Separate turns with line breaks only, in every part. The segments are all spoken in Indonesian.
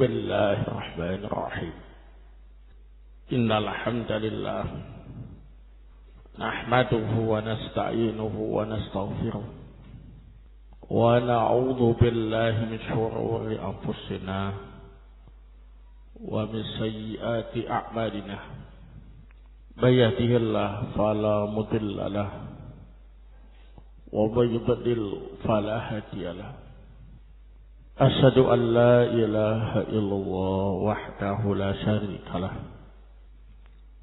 Bismillahirrahmanirrahim. Innal hamdalillah nahmaduhu wa nasta'inuhu wa nastaghfiruh wa na'udzu billahi min shururi anfusina wa min sayyiati a'malina. May yahdihillahu fala mudilla lahu wa may yudlil fala hadiya lahu. Asyhadu an la ilaha illallah wahdahu la syarika lah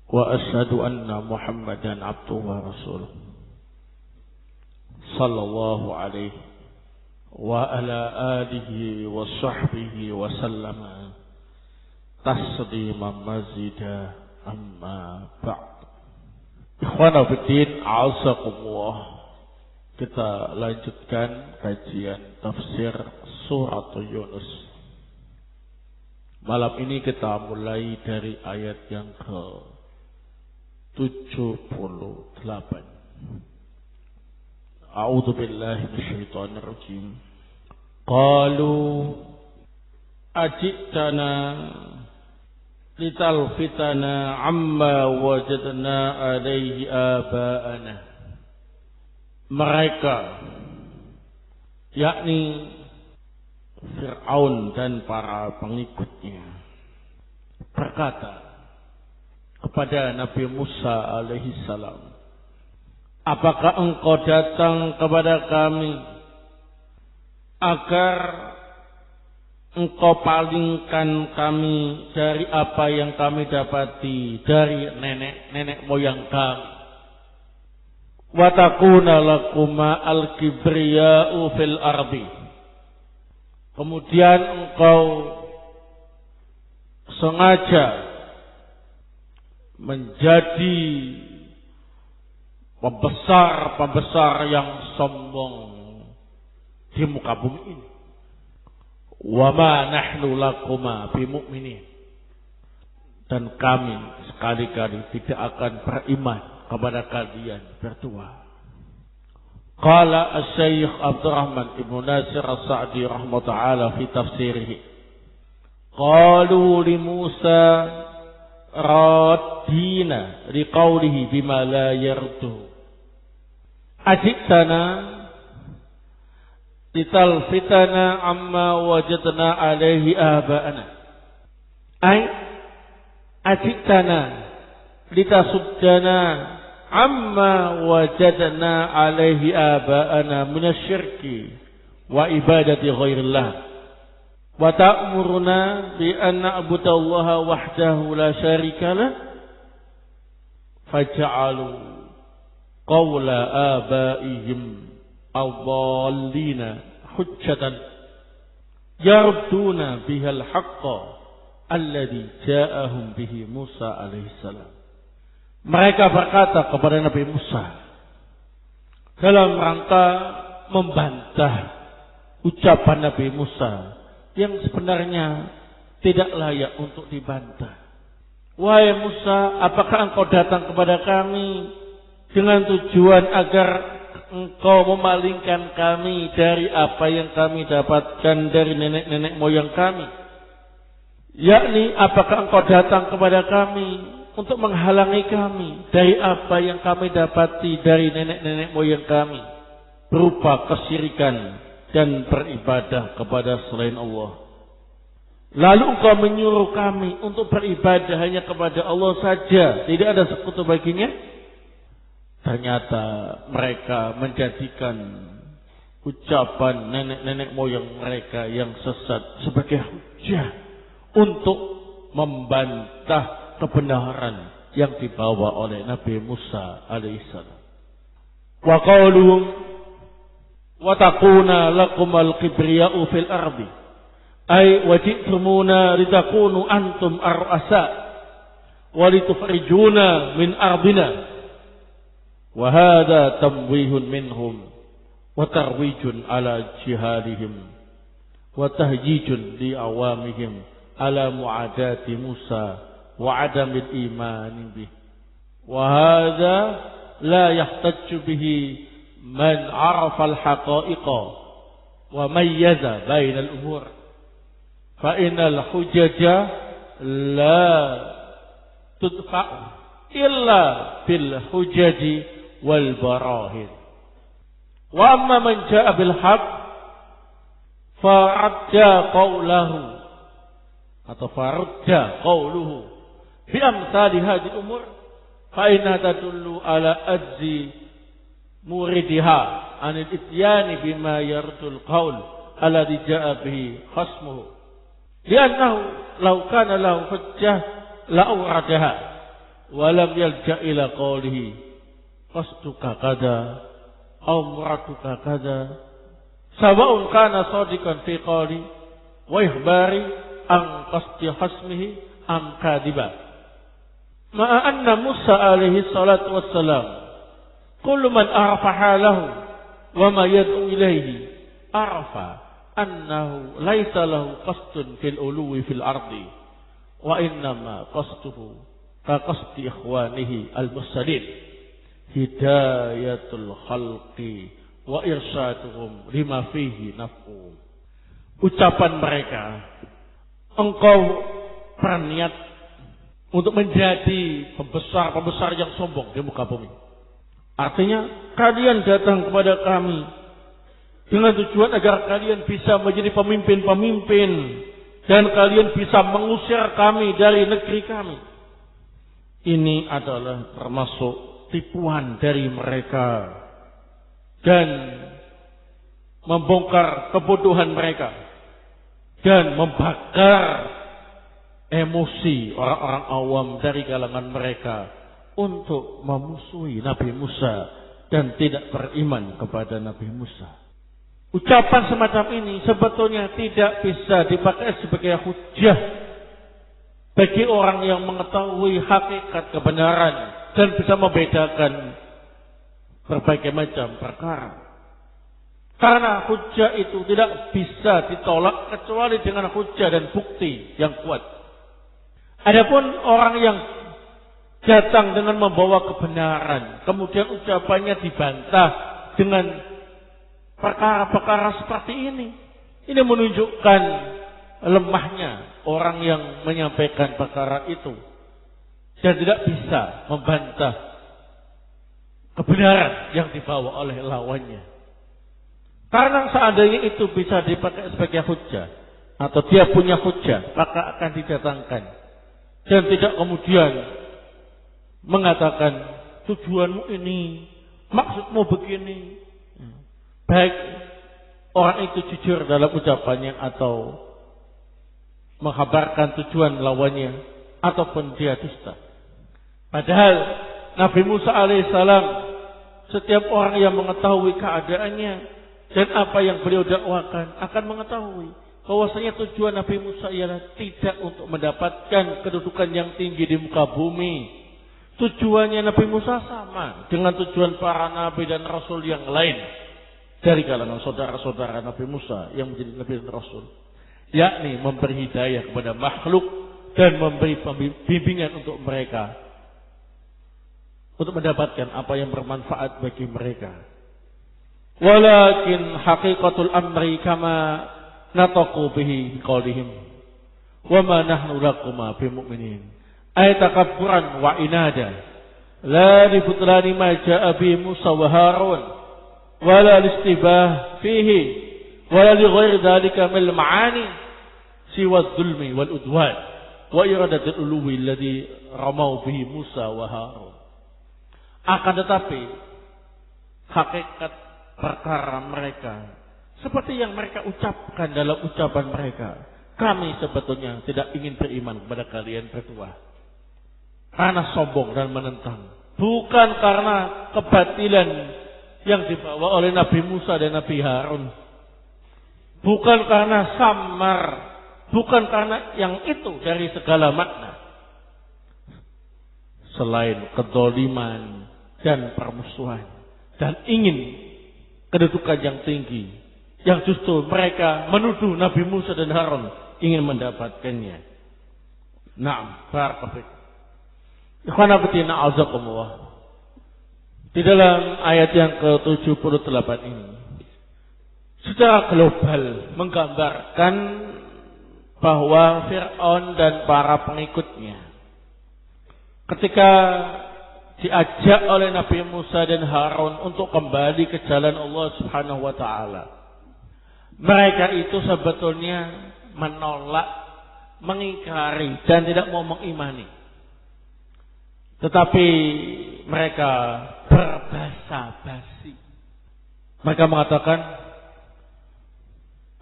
wa asyhadu anna Muhammadan abduhu wa rasuluh sallallahu alaihi wa ala alihi wa sahbihi wa sallama tasliman mazida amma ba'd. Ikhwana fiddin, a'azakumullah. Kita lanjutkan kajian tafsir surat Yunus. Malam ini kita mulai dari ayat yang ke-78. A'udzu billahi minasyaitonir rajim. Qalu ajitana litalfitana amma wajadna alaihi aba'ana. Mereka, yakni Fir'aun dan para pengikutnya, berkata kepada Nabi Musa alaihi salam, apakah engkau datang kepada kami agar engkau palingkan kami dari apa yang kami dapati dari nenek-nenek moyang kami? Wa takuna lakuma al-kibriya'u fil ardi. Kemudian engkau sengaja menjadi pembesar yang sombong di muka bumi ini. Wa ma nahnu lakuma bimu'minin. Dan kami sekali-kali tidak akan beriman kepada kalian berdua. Qala Asy-Syaikh Abdurrahman Ibnu Nasir As-Sa'di rahimahullah fi tafsirih. Qalu li Musa raddina liqaulihi bima la yardu. Ajitana litalfitana amma wajadna alaihi aba'ana. Ai ajitana litasuddana amma wajadna alaihi aba'ana minasyirki wa ibadati ghairillah wa ta'muruna bi an na'budallaha wahdahu la syarika lah faj'alu qawla aba'ihim adallina hujjatan yarduna bihal haqqa alladhi ja'ahum bihi Musa alaihi salam. Mereka berkata kepada Nabi Musa dalam rangka membantah ucapan Nabi Musa yang sebenarnya tidak layak untuk dibantah. Wahai Musa, apakah engkau datang kepada kami dengan tujuan agar engkau memalingkan kami dari apa yang kami dapatkan dari nenek-nenek moyang kami? Yakni, apakah engkau datang kepada kami untuk menghalangi kami dari apa yang kami dapati dari nenek-nenek moyang kami berupa kesyirikan dan beribadah kepada selain Allah. Lalu engkau menyuruh kami untuk beribadah hanya kepada Allah saja, tidak ada sekutu baginya? Ternyata mereka menjadikan ucapan nenek-nenek moyang mereka yang sesat sebagai hujah untuk membantah kebenaran yang dibawa oleh Nabi Musa alaihissalam. Wa qauluhum wa takuna lakumal kibriya'u fil ardi ay wajitumuna litakunu antum ar-ru'asa wa litufrijuna min ardina wa hadha tamwihun minhum wa tarwijun ala jihadihim wa tahjijun li awamihim ala mu'adati Musa وعدم الإيمان به وهذا لا يحتج به من عرف الحقائق وميز بين الأمور. fa innal hujaja la tudfa illa bil hujaji wal barahin. Wa amma man jaa bil haqq faradda qawlahu atau farudda qawluhu bi amsali hadhihi umur fa inna tadullu ala ajzi muridiha anil ityani bima yardul qawl alladhi jaa bihi khasmuhu li'annahu law kana lahu hujjah la awradaha wa lam yalja ila qawlihi qasduka kada aw muraduka kada sawa'un kana sadiqan fi qawli wa ihbari an qasdi khasmihi am kadiba ma'a anna Musa alaihi salatu wassalam kullu man arafa halahu wa ma yad'u ilayhi arafa annahu laysa lahu qasdun fil uluwi fil ardi wa innama qasduhu ka qasdi ikhwanihi al-mursalin hidayatul khalqi wa irsyaduhum lima fihi naf'um. Ucapan mereka, engkau berniat untuk menjadi pembesar-pembesar yang sombong di muka bumi. Artinya kalian datang kepada kami dengan tujuan agar kalian bisa menjadi pemimpin-pemimpin dan kalian bisa mengusir kami dari negeri kami. Ini adalah termasuk tipuan dari mereka dan membongkar kebodohan mereka dan membakar emosi orang-orang awam dari kalangan mereka untuk memusuhi Nabi Musa dan tidak beriman kepada Nabi Musa. Ucapan semacam ini sebetulnya tidak bisa dipakai sebagai hujjah bagi orang yang mengetahui hakikat kebenaran dan bisa membedakan berbagai macam perkara. Karena hujjah itu tidak bisa ditolak kecuali dengan hujjah dan bukti yang kuat. Adapun orang yang datang dengan membawa kebenaran, kemudian ucapannya dibantah dengan perkara-perkara seperti ini menunjukkan lemahnya orang yang menyampaikan perkara itu dan tidak bisa membantah kebenaran yang dibawa oleh lawannya. Karena seandainya itu bisa dipakai sebagai hujjah atau dia punya hujjah, maka akan didatangkan dan tidak kemudian mengatakan tujuanmu ini, maksudmu begini. Baik orang itu jujur dalam ucapannya atau menghabarkan tujuan lawannya ataupun dia dusta. Padahal Nabi Musa alaihissalam setiap orang yang mengetahui keadaannya dan apa yang beliau dakwakan akan mengetahui bahwasanya tujuan Nabi Musa ialah tidak untuk mendapatkan kedudukan yang tinggi di muka bumi. Tujuannya Nabi Musa sama dengan tujuan para nabi dan rasul yang lain dari kalangan saudara-saudara Nabi Musa yang menjadi nabi dan rasul, yakni memberi hidayah kepada makhluk dan memberi bimbingan untuk mereka untuk mendapatkan apa yang bermanfaat bagi mereka. Walakin haqiqatul amri kama nataqu bihi biqaulihim wa ma nahnu lakuma bimu'minin ay takabburan wa inada la li butlani ma jaa bi Musa wa Harun wala listibah fihi wala li ghairi dhalika min ma'ani siwa dzulmi wal udwan wa iradatul uluwi alladhi ramau bihi Musa wa Harun. Akan tetapi hakikat perkara mereka seperti yang mereka ucapkan dalam ucapan mereka, kami sebetulnya tidak ingin beriman kepada kalian berdua karena sombong dan menentang, bukan karena kebatilan yang dibawa oleh Nabi Musa dan Nabi Harun, bukan karena samar, bukan karena yang itu dari segala makna selain kedzaliman dan permusuhan dan ingin kedudukan yang tinggi yang justru mereka menuduh Nabi Musa dan Harun ingin mendapatkannya. Naam, barakallahu. Ikhwan fillah azakumullah. Di dalam ayat yang ke-78 ini secara global menggambarkan bahwa Fir'aun dan para pengikutnya ketika diajak oleh Nabi Musa dan Harun untuk kembali ke jalan Allah Subhanahu wa taala, mereka itu sebetulnya menolak, mengingkari dan tidak mau mengimani. Tetapi mereka berbasa-basi. Mereka mengatakan,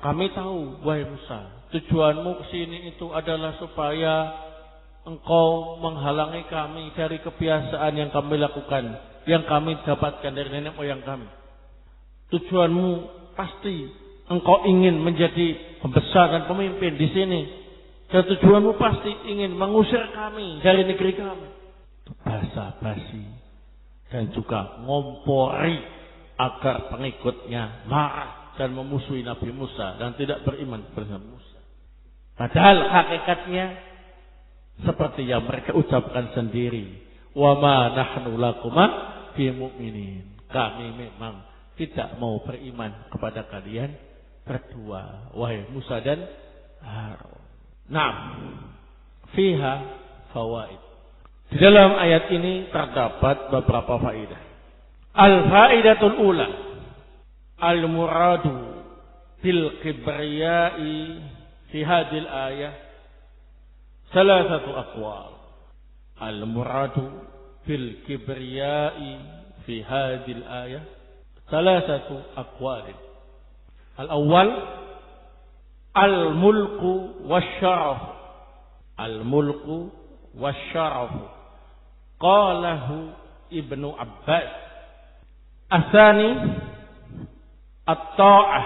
kami tahu wahai Musa, tujuanmu kesini itu adalah supaya engkau menghalangi kami dari kebiasaan yang kami lakukan, yang kami dapatkan dari nenek moyang kami. Tujuanmu pasti engkau ingin menjadi pembesar dan pemimpin di sini. Dan tujuanmu pasti ingin mengusir kami dari negeri kami. Basa-basi dan juga ngompori agar pengikutnya marah dan memusuhi Nabi Musa dan tidak beriman kepada Musa. Padahal hakikatnya seperti yang mereka ucapkan sendiri, wa ma nahnu lakuma bimu'minin. Kami memang tidak mau beriman kepada kalian berdua, wahai Musa dan Harun. Nah, fiha fawaid. Di dalam ayat ini terdapat beberapa faedah. Al-faidatul ula, al-muradu bil kibriyai fi hadhil ayah salasatu aqwal. Al-muradu bil kibriyai fi hadhil ayah salasatu aqwal. Al-awwal al-mulku wasyaraf. Al-mulku wasyaraf. Qalahu Ibnu Abbas. Asani at-ta'ah.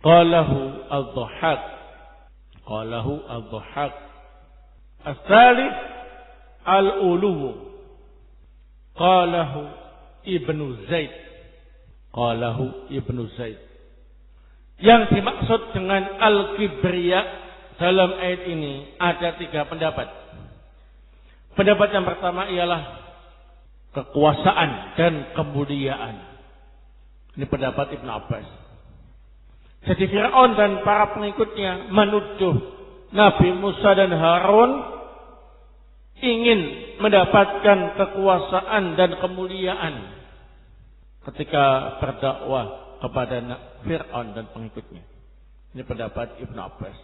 Qalahu al-dhahhak. Qalahu al-dhahhak. As-salih al-uluw. Qalahu Ibnu Zaid. Qalahu Ibnu Zaid. Yang dimaksud dengan al-kibriya dalam ayat ini ada 3 pendapat. Pendapat yang pertama ialah kekuasaan dan kemuliaan. Ini pendapat Ibnu Abbas. Jadi Fir'aun dan para pengikutnya menuduh Nabi Musa dan Harun ingin mendapatkan kekuasaan dan kemuliaan ketika berdakwah kepada Fir'aun dan pengikutnya. Ini pendapat Ibnu Abbas.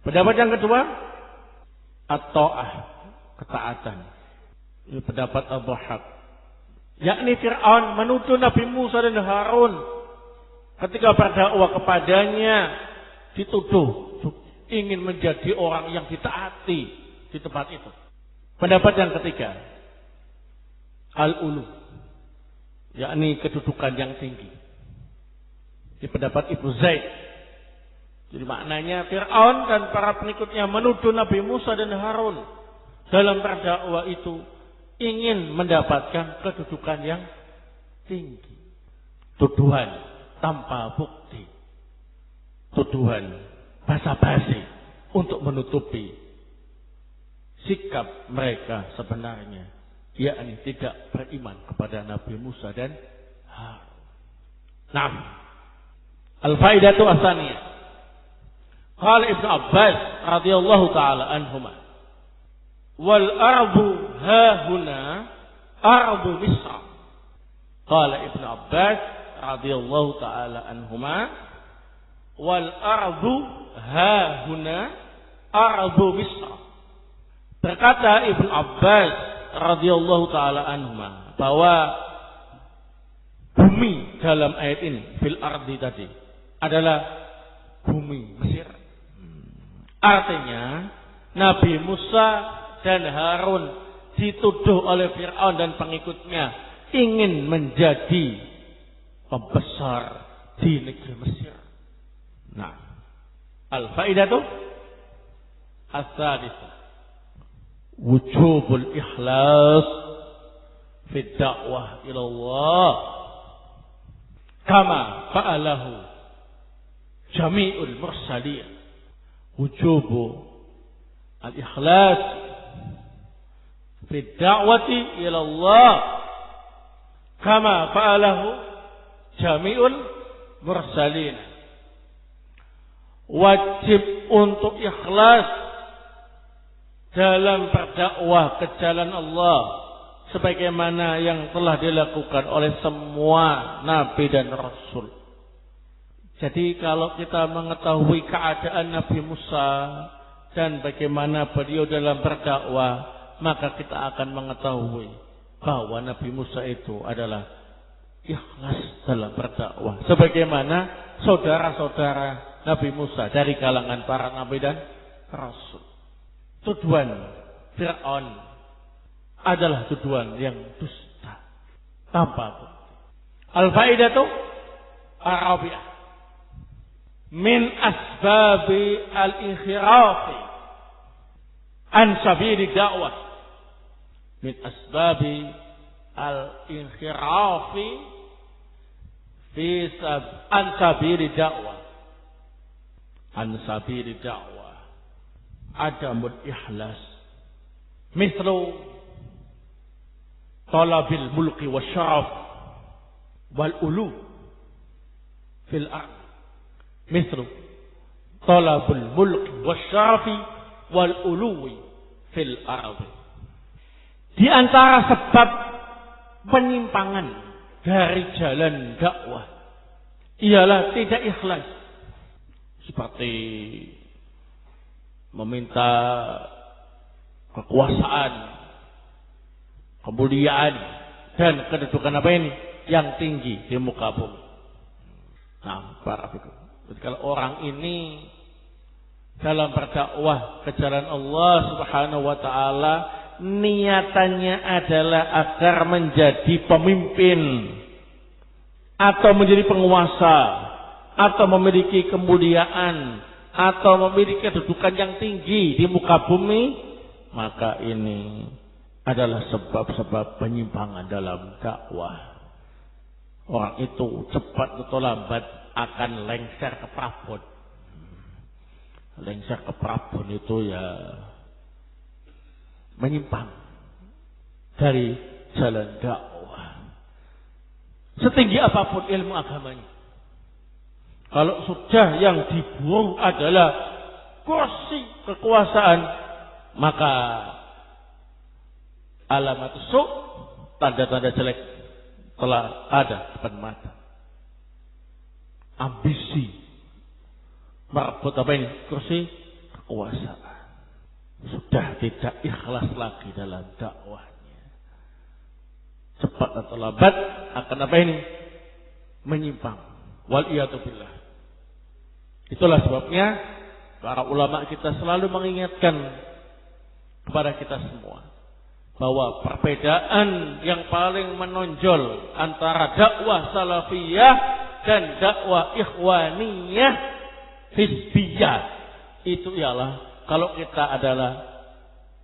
Pendapat yang kedua, at-ta'ah, ketaatan. Ini pendapat Al-Dhahhak. Yakni Fir'aun menuduh Nabi Musa dan Harun ketika berdakwah kepadanya dituduh ingin menjadi orang yang ditaati di tempat itu. Pendapat yang ketiga, al-ulu, yakni kedudukan yang tinggi. Di pendapat Ibnu Zaid. Jadi maknanya Fir'aun dan para pengikutnya menuduh Nabi Musa dan Harun dalam berdakwah itu ingin mendapatkan kedudukan yang tinggi. Tuduhan tanpa bukti. Tuduhan basa-basi untuk menutupi sikap mereka sebenarnya, yakni tidak beriman kepada Nabi Musa dan Harun. Nah, al-faidatu asaniyah. Qala Ibnu Abbas radhiyallahu taala anhuma, wal ardu hahuna ardu Misr. Qala Ibnu Abbas radhiyallahu taala anhuma, wal ardu hahuna ardu Misr. Berkata Ibnu Abbas radhiyallahu taala anhuma bahwa bumi dalam ayat ini, fil ardi tadi, adalah bumi Mesir. Artinya Nabi Musa dan Harun dituduh oleh Fir'aun dan pengikutnya ingin menjadi pembesar di negeri Mesir. Nah, al-faidatu as-sadisah, wujubul ikhlas fi da'wah ila Allah kama fa'alahu jami'ul mursalin. Wujubu al-ikhlas fi da'wati ila Allah kama fa'alahu jami'ul mursalin. Wajib untuk ikhlas dalam berdakwah ke jalan Allah sebagaimana yang telah dilakukan oleh semua nabi dan rasul. Jadi kalau kita mengetahui keadaan Nabi Musa dan bagaimana beliau dalam berdakwah, maka kita akan mengetahui bahwa Nabi Musa itu adalah ikhlas dalam berdakwah sebagaimana saudara-saudara Nabi Musa dari kalangan para nabi dan rasul. Tuduhan Fir'aun adalah tuduhan yang dusta tanpa bukti. Al-faidatu ar-rabi'ah min asbabi al-inkhirafi an sabili da'wah, min asbabi al-inkhirafi an sabili da'wah, an sabili da'wah adamul ikhlas mislu talabil mulki wasyaraf wal ulu fil ard, mislu talabul mulki wasyarafi wal uluwi fil ard. Di antara sebab penyimpangan dari jalan dakwah ialah tidak ikhlas, seperti meminta kekuasaan, kemuliaan dan kedudukan apa ini yang tinggi di muka bumi. Nah, jadi kalau orang ini dalam berdakwah ke jalan Allah Subhanahu wa taala niatannya adalah agar menjadi pemimpin atau menjadi penguasa atau memiliki kemuliaan atau memiliki kedudukan yang tinggi di muka bumi, maka ini adalah sebab-sebab penyimpangan dalam dakwah. Orang itu cepat atau lambat akan lengser ke prabon. Lengser ke prabon itu ya menyimpang dari jalan dakwah. Setinggi apapun ilmu agamanya, kalau sudah yang diburu adalah kursi kekuasaan, maka alamat su', tanda-tanda jelek telah ada depan mata. Ambisi merebut apa ini? Kursi kekuasaan. Sudah tidak ikhlas lagi dalam dakwahnya. Cepat atau lambat akan apa ini? Menyimpang. Wal'iyadu billah. Itulah sebabnya para ulama kita selalu mengingatkan kepada kita semua bahwa perbedaan yang paling menonjol antara dakwah salafiyah dan dakwah ikhwaniyah hizbiyah itu ialah kalau kita adalah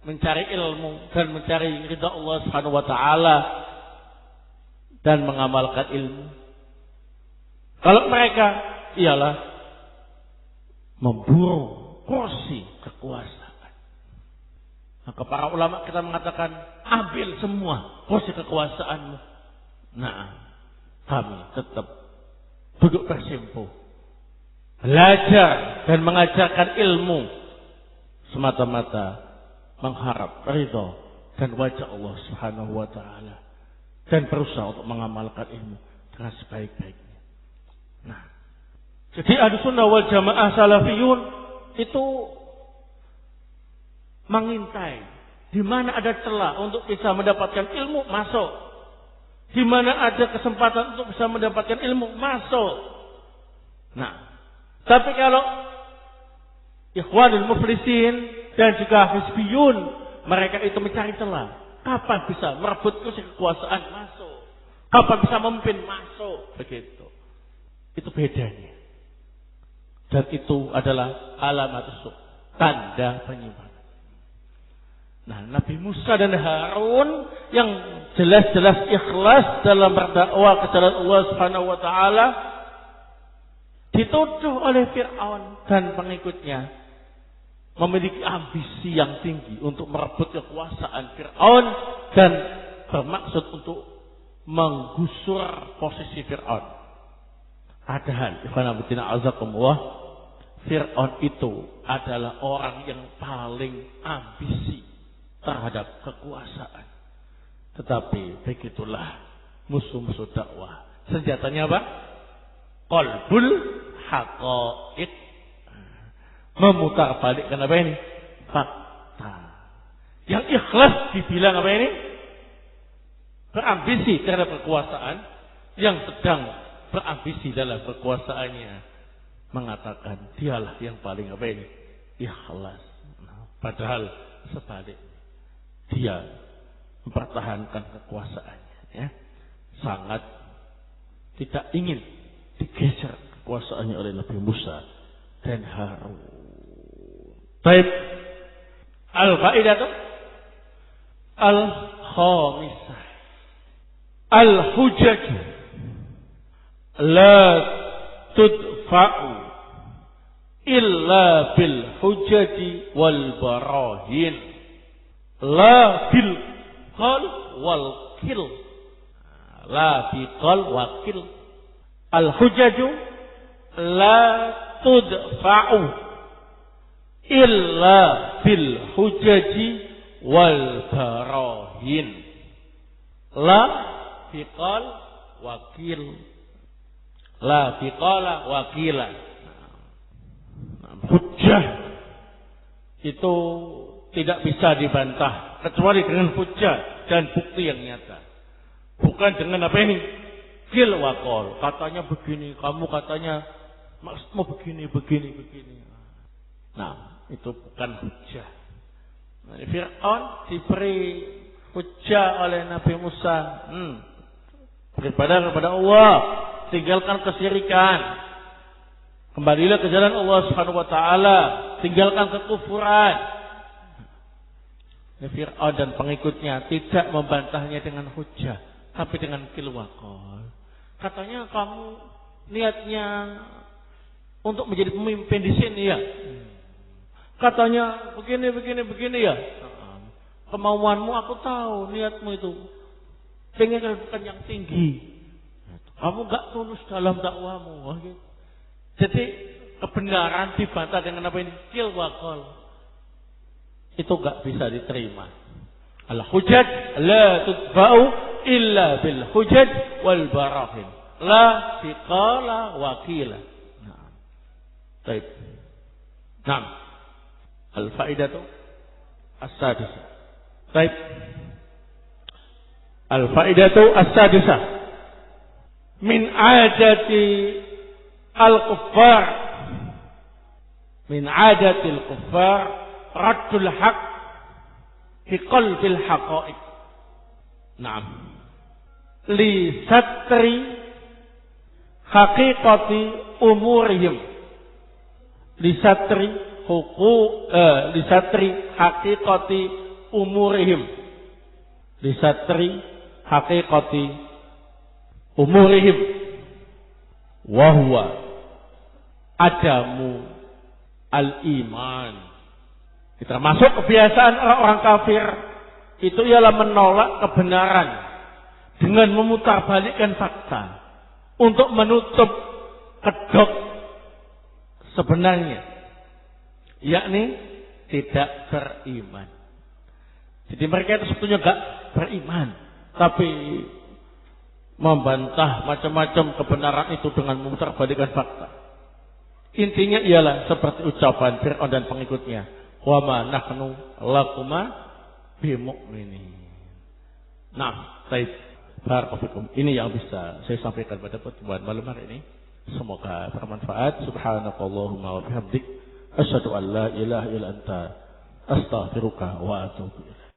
mencari ilmu dan mencari ridha Allah Subhanahu wa taala dan mengamalkan ilmu. Kalau mereka ialah memburu kursi kekuasaan. Maka para ulama kita mengatakan, ambil semua kursi kekuasaanmu. Nah, kami tetap duduk bersimpuh, belajar dan mengajarkan ilmu semata-mata mengharap ridha dan wajah Allah Subhanahu wa taala dan berusaha untuk mengamalkan ilmu dengan sebaik-baiknya. Nah, jadi Ahlussunnah wal Jamaah Salafiyun itu mengintai di mana ada celah untuk bisa mendapatkan ilmu, masuk. Di mana ada kesempatan untuk bisa mendapatkan ilmu, masuk. Nah, tapi kalau Ikhwanul Muflisin dan juga Hizbiyun, mereka itu mencari celah. Kapan bisa merebut kursi kekuasaan, masuk. Kapan bisa memimpin, masuk. Begitu. Itu bedanya. Dan itu adalah alamat su', tanda penyimpangan. Nah, Nabi Musa dan Harun yang jelas-jelas ikhlas dalam berdakwah ke jalan Allah Subhanahu wa taala dituduh oleh Fir'aun dan pengikutnya memiliki ambisi yang tinggi untuk merebut kekuasaan Fir'aun dan bermaksud untuk menggusur posisi Fir'aun. Padahal ikhwan fillah azakumullah, Fir'aun itu adalah orang yang paling ambisi terhadap kekuasaan. Tetapi begitulah musuh-musuh dakwah. Senjatanya apa? Qalbul haqa'iq. Memutarbalikkan apa ini? Fakta. Yang ikhlas dibilang apa ini? Berambisi terhadap kekuasaan. Yang sedang berambisi dalam kekuasaannya mengatakan dialah yang paling apa ini? Ikhlas. Padahal sebaliknya dia mempertahankan kekuasaannya, ya. Sangat tidak ingin digeser kekuasaannya oleh Nabi Musa dan Harun. Baik. Al-faidatu al-khamisah. Al-hujjah la tudfa'u illa bil hujjati wal barahin. La bil qal wal kil. La bil qal wa kil. Al-hujjaju la tudfa'u illa bil hujjaji wal barahin. La biqal wakil. La biqala wakila. Hujjah itu tidak bisa dibantah kecuali dengan hujjah dan bukti yang nyata. Bukan dengan apa ini? Kil wakol. Katanya begini, kamu katanya maksudmu begini. Nah, itu bukan hujjah. Nah, Fir'aun diberi hujjah oleh Nabi Musa. Beribadah kepada Allah, tinggalkan kesyirikan. Kembalilah ke jalan Allah Subhanahu wa taala, tinggalkan kekufuran. Fir'aun dan pengikutnya tidak membantahnya dengan hujjah, tapi dengan kilwaqal. Katanya kamu niatnya untuk menjadi pemimpin di sini ya. Katanya begini ya. Kemauanmu aku tahu, niatmu itu pengen kedudukan yang tinggi. Kamu gak tulus dalam dakwamu. Jadi kebenaran dibantah dengan apa ini? Kil wakol. Itu gak bisa diterima. Al-hujjaj la tudfa'u illa bil hujjaj wal barahin. La biqala wakila. Baik. Nah. Al-faidatu as-sadisah. Baik. Al-faidatu as-sadisah. Min adati al-kuffar. Min adati al-kuffar raddul haq fi qalbil haqa'iq. Naam. Li satri haqiqati umurihim. Li satri lisatri haqiqati umurihim. Lisatri haqiqati umurihim. Wahwa adamu al-iman. Termasuk kebiasaan orang-orang kafir itu ialah menolak kebenaran dengan memutarbalikkan fakta untuk menutup kedok sebenarnya, yakni tidak beriman. Jadi mereka itu sebetulnya gak beriman, tapi membantah macam-macam kebenaran itu dengan memutarbalikkan fakta. Intinya ialah seperti ucapan Fir'aun dan pengikutnya, wa ma nahnu lakuma bimu'minin. Nah, baik. Barakallahu. Ini yang bisa saya sampaikan pada pertemuan malam hari ini. Semoga bermanfaat. Subhanakallahumma wa bihamdik, asyhadu an la ilaha illa anta, astaghfiruka wa atubu ilaik.